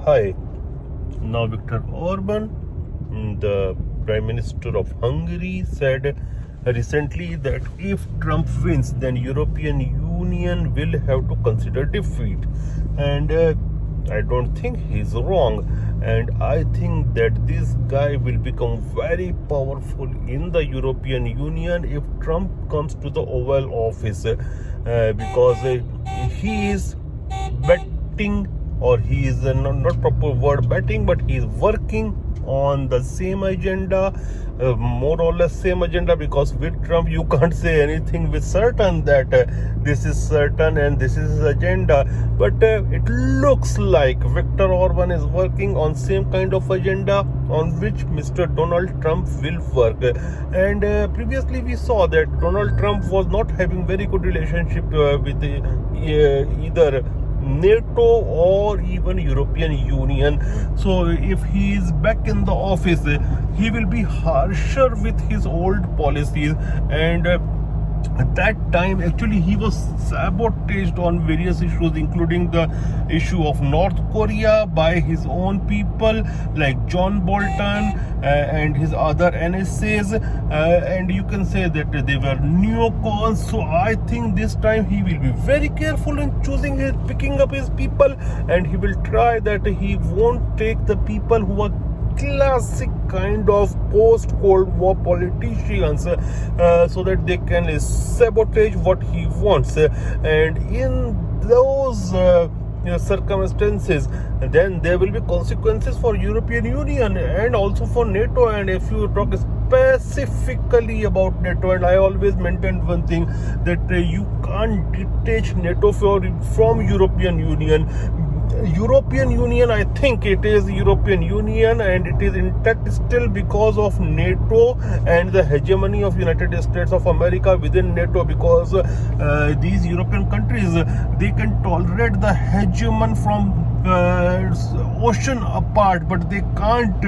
Hi. Now, Viktor Orban, the Prime Minister of Hungary, said recently that if Trump wins, then European Union will have to consider defeat. And I don't think he's wrong. And I think that this guy will become very powerful in the European Union if Trump comes to the Oval Office, because he is betting, or he is not proper word betting, but he is working on the same agenda, more or less same agenda, because with Trump you can't say anything with certain that this is certain and this is his agenda, but it looks like Viktor Orban is working on same kind of agenda on which Mr. Donald Trump will work. And previously we saw that Donald Trump was not having very good relationship with either NATO or even European Union. So if he is back in the office, he will be harsher with his old policies. And at that time actually he was sabotaged on various issues, including the issue of North Korea by his own people like John Bolton and his other NSAs, and you can say that they were neocons. So I think this time he will be very careful in picking up his people, and he will try that he won't take the people who are classic kind of post-Cold War politicians, so that they can sabotage what he wants. And in those circumstances, then there will be consequences for European Union and also for NATO. And if you talk specifically about NATO, and I always maintain one thing, that you can't detach NATO from European Union. European Union, I think it is European Union, and it is intact still because of NATO and the hegemony of United States of America within NATO, because these European countries, they can tolerate the hegemon from ocean apart, but they can't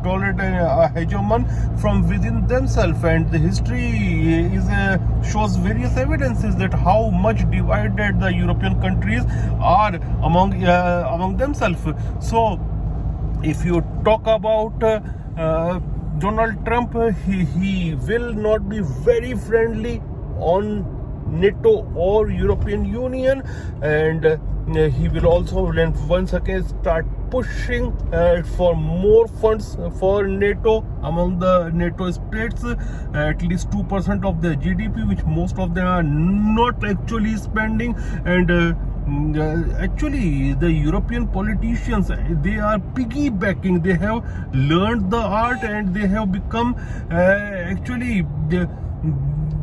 tolerate a hegemon from within themselves. And the history shows various evidences that how much divided the European countries are among themselves. So if you talk about Donald Trump, he will not be very friendly on NATO or European Union, and he will also once again start pushing for more funds for NATO among the NATO states, at least 2% of their GDP, which most of them are not actually spending. And actually the European politicians, they are piggybacking. They have learned the art, and they have become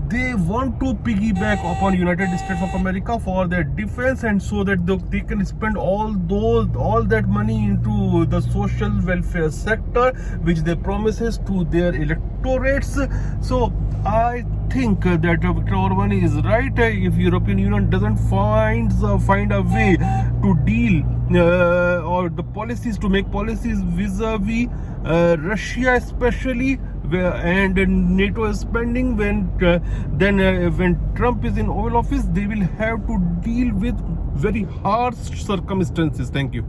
they want to piggyback upon United States of America for their defense, and so that they can spend all that money into the social welfare sector, which they promises to their electorates. So I think that Viktor Orban is right. If European Union doesn't find a way to deal or the policies to make policies vis-a-vis Russia especially, and NATO is spending, when Trump is in Oval Office, they will have to deal with very harsh circumstances. Thank you.